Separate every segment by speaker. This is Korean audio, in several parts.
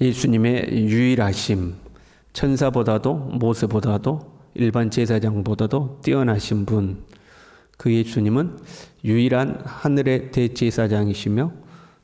Speaker 1: 예수님의 유일하심, 천사보다도 모세보다도 일반 제사장보다도 뛰어나신 분, 그 예수님은 유일한 하늘의 대제사장이시며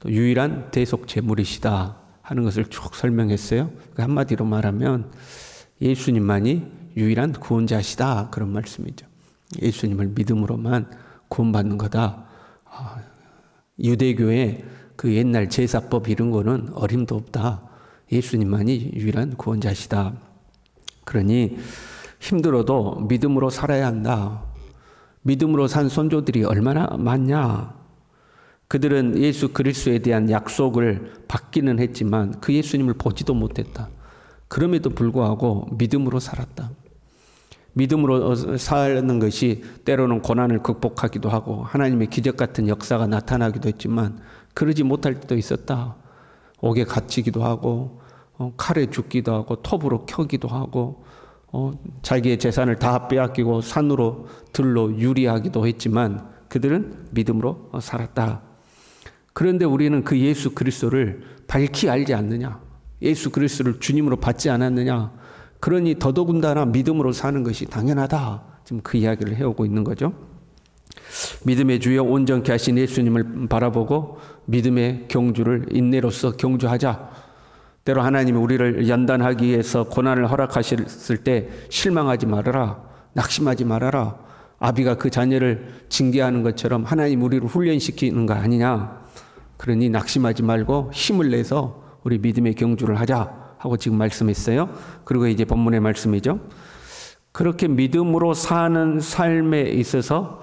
Speaker 1: 또 유일한 대속제물이시다 하는 것을 쭉 설명했어요. 한마디로 말하면 예수님만이 유일한 구원자시다, 그런 말씀이죠. 예수님을 믿음으로만 구원받는 거다. 유대교의 그 옛날 제사법 이런 거는 어림도 없다. 예수님만이 유일한 구원자시다. 그러니 힘들어도 믿음으로 살아야 한다. 믿음으로 산 선조들이 얼마나 많냐. 그들은 예수 그리스도에 대한 약속을 받기는 했지만 그 예수님을 보지도 못했다. 그럼에도 불구하고 믿음으로 살았다. 믿음으로 사는 것이 때로는 고난을 극복하기도 하고 하나님의 기적 같은 역사가 나타나기도 했지만 그러지 못할 때도 있었다. 옥에 갇히기도 하고 칼에 죽기도 하고 톱으로 켜기도 하고 자기의 재산을 다 빼앗기고 산으로 들로 유리하기도 했지만 그들은 믿음으로 살았다. 그런데 우리는 그 예수 그리스도를 밝히 알지 않느냐, 예수 그리스도를 주님으로 받지 않았느냐, 그러니 더더군다나 믿음으로 사는 것이 당연하다. 지금 그 이야기를 해오고 있는 거죠. 믿음의 주여 온전케 하신 예수님을 바라보고 믿음의 경주를 인내로서 경주하자. 때로 하나님이 우리를 연단하기 위해서 고난을 허락하셨을 때 실망하지 말아라, 낙심하지 말아라. 아비가 그 자녀를 징계하는 것처럼 하나님 우리를 훈련시키는 거 아니냐. 그러니 낙심하지 말고 힘을 내서 우리 믿음의 경주를 하자 하고 지금 말씀했어요. 그리고 이제 본문의 말씀이죠. 그렇게 믿음으로 사는 삶에 있어서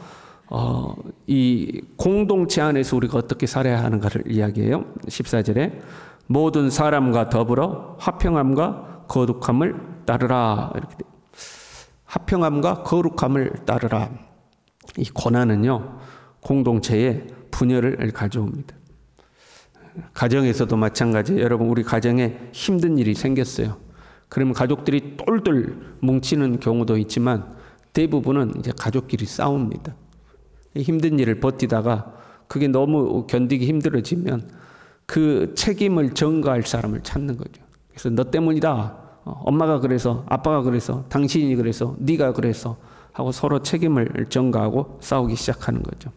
Speaker 1: 이 공동체 안에서 우리가 어떻게 살아야 하는가를 이야기해요. 14절에 모든 사람과 더불어 화평함과 거룩함을 따르라. 이렇게 돼요. 화평함과 거룩함을 따르라. 이 고난은요, 공동체에 분열을 가져옵니다. 가정에서도 마찬가지예요. 여러분, 우리 가정에 힘든 일이 생겼어요. 그러면 가족들이 똘똘 뭉치는 경우도 있지만 대부분은 이제 가족끼리 싸웁니다. 힘든 일을 버티다가 그게 너무 견디기 힘들어지면 그 책임을 전가할 사람을 찾는 거죠. 그래서 너 때문이다. 엄마가 그래서, 아빠가 그래서, 당신이 그래서, 네가 그래서 하고 서로 책임을 전가하고 싸우기 시작하는 거죠.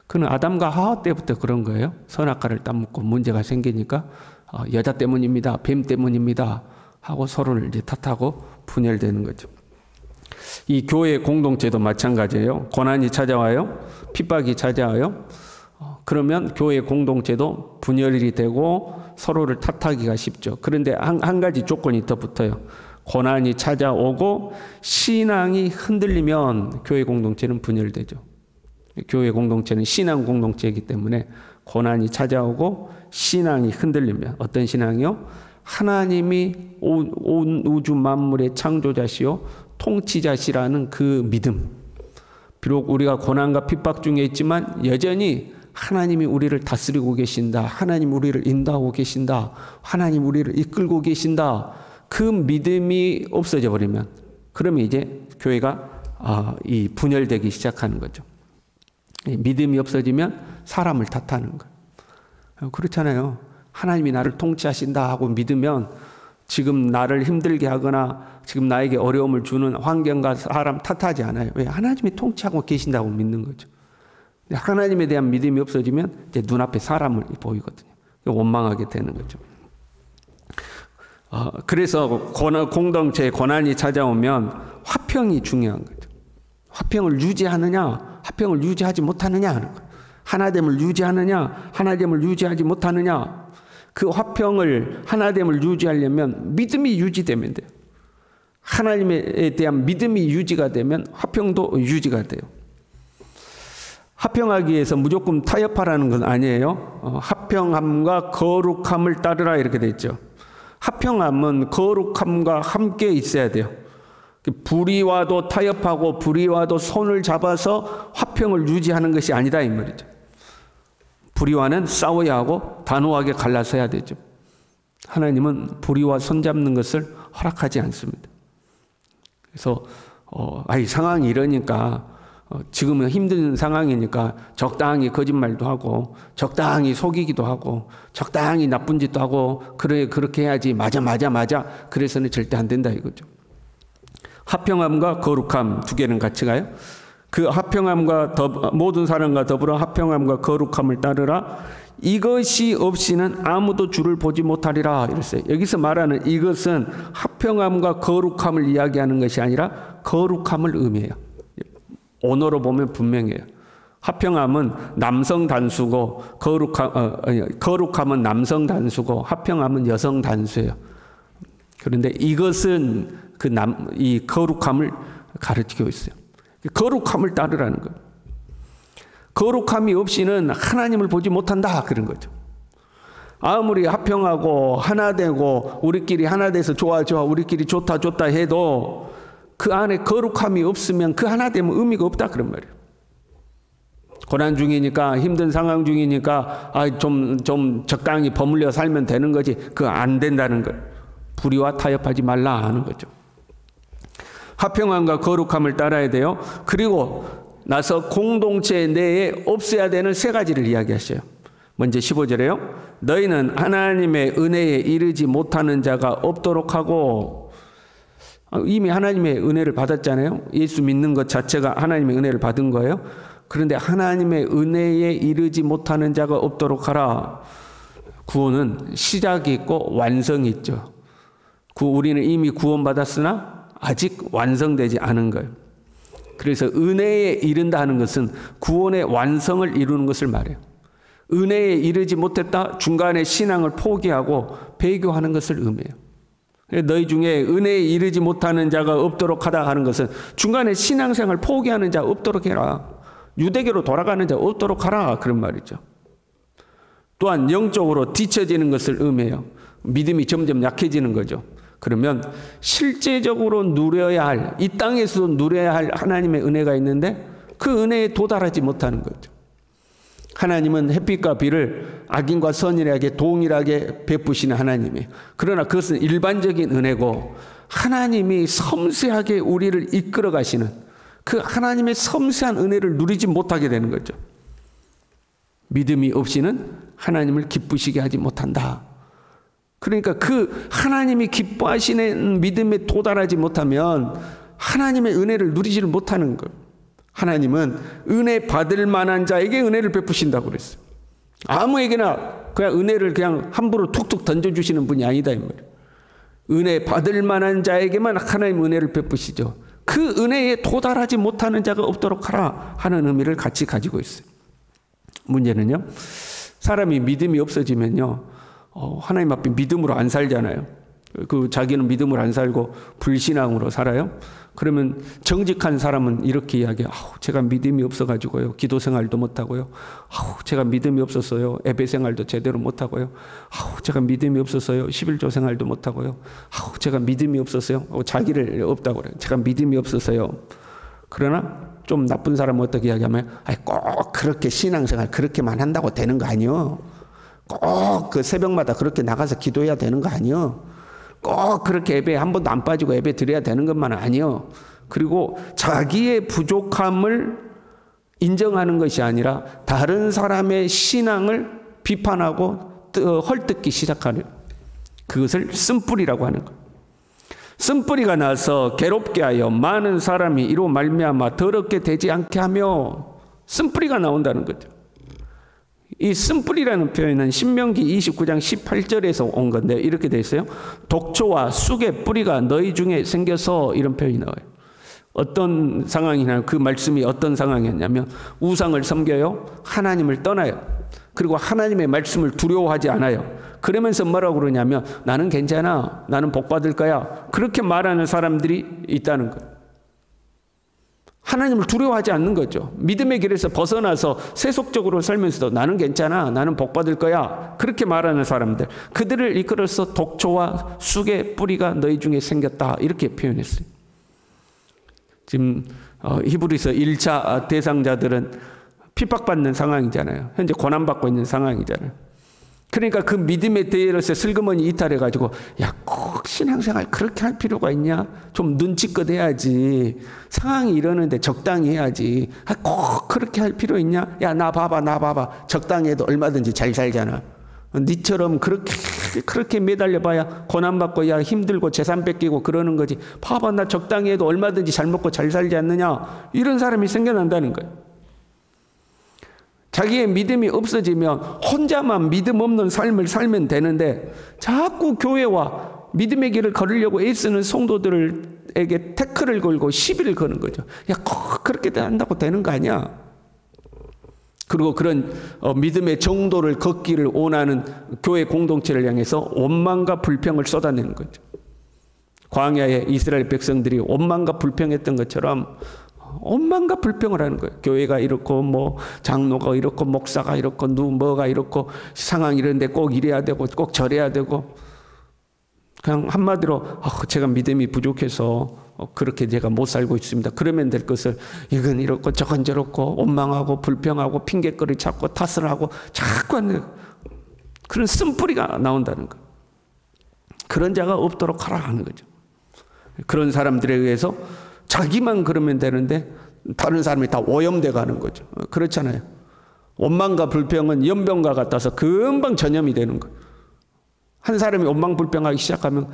Speaker 1: 그는 아담과 하와 때부터 그런 거예요. 선악과를 따먹고 문제가 생기니까 여자 때문입니다, 뱀 때문입니다 하고 서로를 이제 탓하고 분열되는 거죠. 이 교회 공동체도 마찬가지예요. 고난이 찾아와요, 핍박이 찾아와요. 그러면 교회 공동체도 분열이 되고 서로를 탓하기가 쉽죠. 그런데 한 가지 조건이 더 붙어요. 고난이 찾아오고 신앙이 흔들리면 교회 공동체는 분열되죠. 교회 공동체는 신앙 공동체이기 때문에 고난이 찾아오고 신앙이 흔들리면, 어떤 신앙이요? 하나님이 온 우주 만물의 창조자시요 통치자시라는 그 믿음. 비록 우리가 고난과 핍박 중에 있지만 여전히 하나님이 우리를 다스리고 계신다, 하나님 우리를 인도하고 계신다, 하나님 우리를 이끌고 계신다, 그 믿음이 없어져 버리면 그러면 이제 교회가 이 분열되기 시작하는 거죠. 믿음이 없어지면 사람을 탓하는 거예요. 그렇잖아요. 하나님이 나를 통치하신다 하고 믿으면 지금 나를 힘들게 하거나 지금 나에게 어려움을 주는 환경과 사람 탓하지 않아요. 왜? 하나님이 통치하고 계신다고 믿는 거죠. 하나님에 대한 믿음이 없어지면 이제 눈앞에 사람을 보이거든요. 원망하게 되는 거죠. 그래서 공동체에 고난이 찾아오면 화평이 중요한 거죠. 화평을 유지하느냐, 화평을 유지하지 못하느냐 하는 거예요. 하나됨을 유지하느냐, 하나됨을 유지하지 못하느냐. 그 화평을, 하나됨을 유지하려면 믿음이 유지되면 돼요. 하나님에 대한 믿음이 유지가 되면 화평도 유지가 돼요. 화평하기 위해서 무조건 타협하라는 건 아니에요. 화평함과 거룩함을 따르라 이렇게 돼 있죠. 화평함은 거룩함과 함께 있어야 돼요. 불의와도 타협하고 불의와도 손을 잡아서 화평을 유지하는 것이 아니다 이 말이죠. 불의와는 싸워야 하고 단호하게 갈라서야 되죠. 하나님은 불의와 손잡는 것을 허락하지 않습니다. 그래서 이 상황이 이러니까 지금은 힘든 상황이니까 적당히 거짓말도 하고 적당히 속이기도 하고 적당히 나쁜 짓도 하고 그래 그렇게 해야지 맞아 그래서는 절대 안 된다 이거죠. 화평함과 거룩함 두 개는 같이 가요. 그 화평함과 모든 사람과 더불어 화평함과 거룩함을 따르라. 이것이 없이는 아무도 주를 보지 못하리라 이랬어요. 여기서 말하는 이것은 화평함과 거룩함을 이야기하는 것이 아니라 거룩함을 의미해요. 언어로 보면 분명해요. 화평함은 남성 단수고 거룩함은 남성 단수고 화평함은 여성 단수예요. 그런데 이것은 이 거룩함을 가르치고 있어요. 거룩함을 따르라는 거예요. 거룩함이 없이는 하나님을 보지 못한다 그런 거죠. 아무리 화평하고 하나 되고 우리끼리 하나 돼서 좋아 우리끼리 좋다 해도 그 안에 거룩함이 없으면 그 하나 되면 의미가 없다 그런 말이에요. 고난 중이니까 힘든 상황 중이니까 좀 적당히 버물려 살면 되는 거지 그거 안 된다는 거예요. 불의와 타협하지 말라 하는 거죠. 화평함과 거룩함을 따라야 돼요. 그리고 나서 공동체 내에 없어야 되는 세 가지를 이야기하셔요. 먼저 15절에요. 너희는 하나님의 은혜에 이르지 못하는 자가 없도록 하고 이미 하나님의 은혜를 받았잖아요. 예수 믿는 것 자체가 하나님의 은혜를 받은 거예요. 그런데 하나님의 은혜에 이르지 못하는 자가 없도록 하라. 구원은 시작이 있고 완성이 있죠. 우리는 이미 구원받았으나 아직 완성되지 않은 거예요. 그래서 은혜에 이른다 하는 것은 구원의 완성을 이루는 것을 말해요. 은혜에 이르지 못했다 중간에 신앙을 포기하고 배교하는 것을 의미해요. 너희 중에 은혜에 이르지 못하는 자가 없도록 하다 하는 것은 중간에 신앙생활 포기하는 자 없도록 해라. 유대교로 돌아가는 자 없도록 하라 그런 말이죠. 또한 영적으로 뒤처지는 것을 의미해요. 믿음이 점점 약해지는 거죠. 그러면 실제적으로 누려야 할, 이 땅에서도 누려야 할 하나님의 은혜가 있는데 그 은혜에 도달하지 못하는 거죠. 하나님은 햇빛과 비를 악인과 선인에게 동일하게 베푸시는 하나님이에요. 그러나 그것은 일반적인 은혜고 하나님이 섬세하게 우리를 이끌어 가시는 그 하나님의 섬세한 은혜를 누리지 못하게 되는 거죠. 믿음이 없이는 하나님을 기쁘시게 하지 못한다. 그러니까 그 하나님이 기뻐하시는 믿음에 도달하지 못하면 하나님의 은혜를 누리지를 못하는 거예요. 하나님은 은혜 받을 만한 자에게 은혜를 베푸신다고 그랬어요. 아무에게나 그냥 은혜를 그냥 함부로 툭툭 던져주시는 분이 아니다 이 말이에요. 은혜 받을 만한 자에게만 하나님 은혜를 베푸시죠. 그 은혜에 도달하지 못하는 자가 없도록 하라 하는 의미를 같이 가지고 있어요. 문제는요. 사람이 믿음이 없어지면요. 하나님 앞에 믿음으로 안 살잖아요. 자기는 믿음으로 안 살고 불신앙으로 살아요. 그러면 정직한 사람은 이렇게 이야기해요. 제가 믿음이 없어가지고요. 기도 생활도 못하고요. 제가 믿음이 없었어요. 예배 생활도 제대로 못하고요. 제가 믿음이 없었어요. 11조 생활도 못하고요. 제가 믿음이 없었어요. 자기를 없다고 그래요. 제가 믿음이 없었어요. 그러나 좀 나쁜 사람은 어떻게 이야기하면 꼭 그렇게 신앙생활 그렇게만 한다고 되는 거 아니요. 꼭 그 새벽마다 그렇게 나가서 기도해야 되는 거 아니요. 꼭 그렇게 예배 한 번도 안 빠지고 예배 드려야 되는 것만 아니요. 그리고 자기의 부족함을 인정하는 것이 아니라 다른 사람의 신앙을 비판하고 헐뜯기 시작하는 그것을 쓴뿌리라고 하는 거예요. 쓴뿌리가 나서 괴롭게 하여 많은 사람이 이로 말미암아 더럽게 되지 않게 하며 쓴뿌리가 나온다는 거죠. 이 쓴뿌리라는 표현은 신명기 29장 18절에서 온 건데 이렇게 돼 있어요. 독초와 쑥의 뿌리가 너희 중에 생겨서 이런 표현이 나와요. 어떤 상황이냐면 그 말씀이 어떤 상황이었냐면 우상을 섬겨요. 하나님을 떠나요. 그리고 하나님의 말씀을 두려워하지 않아요. 그러면서 뭐라고 그러냐면 나는 괜찮아. 나는 복 받을 거야. 그렇게 말하는 사람들이 있다는 거예요. 하나님을 두려워하지 않는 거죠. 믿음의 길에서 벗어나서 세속적으로 살면서도 나는 괜찮아. 나는 복 받을 거야. 그렇게 말하는 사람들. 그들을 이끌어서 독초와 쑥의 뿌리가 너희 중에 생겼다. 이렇게 표현했어요. 지금 히브리서 1차 대상자들은 핍박받는 상황이잖아요. 현재 고난받고 있는 상황이잖아요. 그러니까 그 믿음의 대열에서 슬그머니 이탈해가지고 꼭 꼭 신앙생활 그렇게 할 필요가 있냐? 좀 눈치껏 해야지. 상황이 이러는데 적당히 해야지. 꼭 그렇게 할 필요 있냐? 야, 나 봐봐. 적당히 해도 얼마든지 잘 살잖아. 니처럼 그렇게 매달려봐야 고난받고 야 힘들고 재산 뺏기고 그러는 거지. 봐봐, 나 적당히 해도 얼마든지 잘 먹고 잘 살지 않느냐? 이런 사람이 생겨난다는 거예요. 자기의 믿음이 없어지면 혼자만 믿음 없는 삶을 살면 되는데 자꾸 교회와 믿음의 길을 걸으려고 애쓰는 성도들에게 태클을 걸고 시비를 거는 거죠. 야, 꼭 그렇게 한다고 되는 거 아니야. 그리고 그런 믿음의 정도를 걷기를 원하는 교회 공동체를 향해서 원망과 불평을 쏟아내는 거죠. 광야의 이스라엘 백성들이 원망과 불평했던 것처럼 원망과 불평을 하는 거예요. 교회가 이렇고 뭐 장로가 이렇고 목사가 이렇고 뭐가 이렇고 상황이 이런데 꼭 이래야 되고 꼭 저래야 되고 그냥 한마디로 제가 믿음이 부족해서 그렇게 제가 못 살고 있습니다. 그러면 될 것을 이건 이렇고 저건 저렇고 원망하고 불평하고 핑계거리 찾고 탓을 하고 자꾸 하는 그런 쓴뿌리가 나온다는 거예요. 그런 자가 없도록 하라 하는 거죠. 그런 사람들에 의해서 자기만 그러면 되는데 다른 사람이 다 오염돼 가는 거죠. 그렇잖아요. 원망과 불평은 연병과 같아서 금방 전염이 되는 거예요. 한 사람이 원망 불평하기 시작하면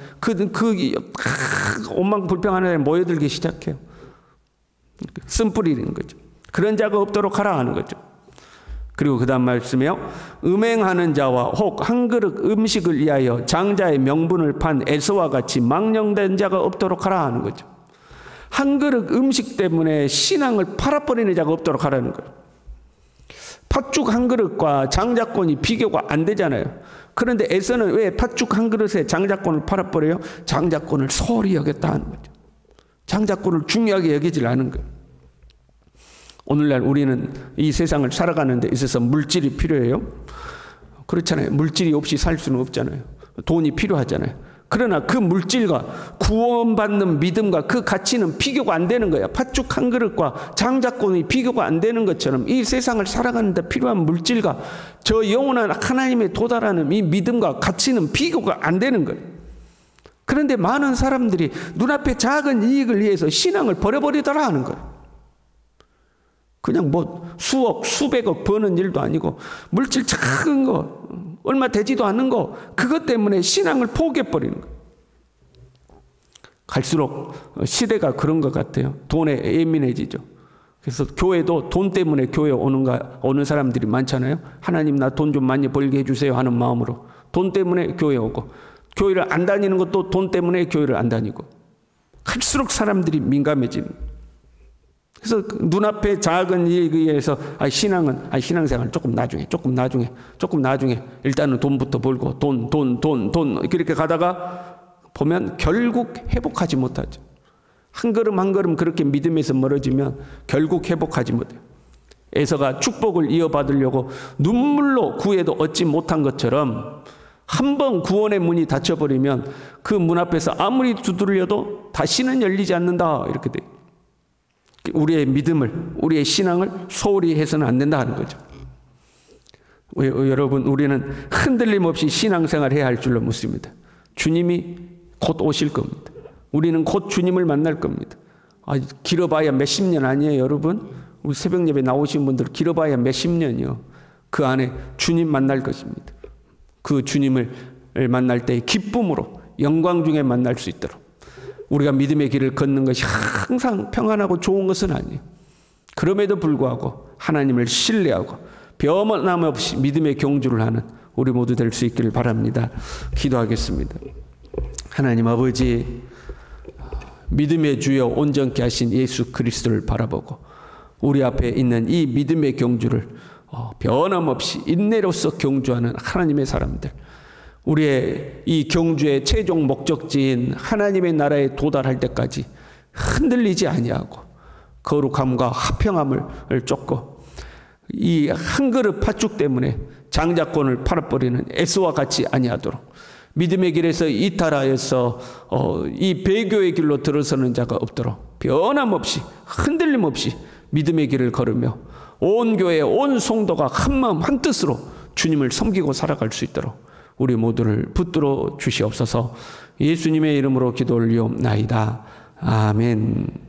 Speaker 1: 원망 불평하는 사람이 모여들기 시작해요. 쓴뿌리는 거죠. 그런 자가 없도록 하라 하는 거죠. 그리고 그 다음 말씀에요. 음행하는 자와 혹 한 그릇 음식을 위하여 장자의 명분을 판 에서와 같이 망령된 자가 없도록 하라 하는 거죠. 한 그릇 음식 때문에 신앙을 팔아버리는 자가 없도록 하라는 거예요. 팥죽 한 그릇과 장자권이 비교가 안 되잖아요. 그런데 에서는 왜 팥죽 한 그릇에 장자권을 팔아버려요? 장자권을 소홀히 여겼다 하는 거죠. 장자권을 중요하게 여기질 않은 거예요. 오늘날 우리는 이 세상을 살아가는 데 있어서 물질이 필요해요. 그렇잖아요. 물질이 없이 살 수는 없잖아요. 돈이 필요하잖아요. 그러나 그 물질과 구원받는 믿음과 그 가치는 비교가 안 되는 거예요. 팥죽 한 그릇과 장자권이 비교가 안 되는 것처럼 이 세상을 살아가는 데 필요한 물질과 저 영원한 하나님에 도달하는 이 믿음과 가치는 비교가 안 되는 거예요. 그런데 많은 사람들이 눈앞에 작은 이익을 위해서 신앙을 버려버리더라 하는 거예요. 그냥 뭐 수억, 수백억 버는 일도 아니고 물질 작은 거, 얼마 되지도 않는 거, 그것 때문에 신앙을 포기해버리는 거예요. 갈수록 시대가 그런 것 같아요. 돈에 예민해지죠. 그래서 교회도 돈 때문에 교회에 오는 사람들이 많잖아요. 하나님 나 돈 좀 많이 벌게 해주세요 하는 마음으로 돈 때문에 교회에 오고, 교회를 안 다니는 것도 돈 때문에 교회를 안 다니고, 갈수록 사람들이 민감해지는 거예요. 그래서 눈앞에 작은 이익에 의해서 신앙생활 조금 나중에 일단은 돈부터 벌고 돈 이렇게 가다가 보면 결국 회복하지 못하죠. 한 걸음 한 걸음 그렇게 믿음에서 멀어지면 결국 회복하지 못해요. 에서가 축복을 이어받으려고 눈물로 구해도 얻지 못한 것처럼 한 번 구원의 문이 닫혀버리면 그 문 앞에서 아무리 두드려도 다시는 열리지 않는다 이렇게 돼요. 우리의 믿음을, 우리의 신앙을 소홀히 해서는 안 된다 하는 거죠. 여러분, 우리는 흔들림 없이 신앙생활을 해야 할 줄로 믿습니다. 주님이 곧 오실 겁니다. 우리는 곧 주님을 만날 겁니다. 길어봐야 몇십 년 아니에요, 여러분? 우리 새벽 예배 나오신 분들 길어봐야 몇십 년이요. 그 안에 주님 만날 것입니다. 그 주님을 만날 때의 기쁨으로 영광 중에 만날 수 있도록 우리가 믿음의 길을 걷는 것이 항상 평안하고 좋은 것은 아니에요. 그럼에도 불구하고 하나님을 신뢰하고 변함 없이 믿음의 경주를 하는 우리 모두 될 수 있기를 바랍니다. 기도하겠습니다. 하나님 아버지, 믿음의 주여 온전케 하신 예수 그리스도를 바라보고 우리 앞에 있는 이 믿음의 경주를 변함없이 인내로서 경주하는 하나님의 사람들, 우리의 이 경주의 최종 목적지인 하나님의 나라에 도달할 때까지 흔들리지 아니하고 거룩함과 화평함을 쫓고 이 한 그릇 팥죽 때문에 장자권을 팔아버리는 에서와 같이 아니하도록 믿음의 길에서 이탈하여서 이 배교의 길로 들어서는 자가 없도록 변함없이 흔들림 없이 믿음의 길을 걸으며 온 교회 온 성도가 한마음 한뜻으로 주님을 섬기고 살아갈 수 있도록 우리 모두를 붙들어 주시옵소서. 예수님의 이름으로 기도 올리옵나이다. 아멘.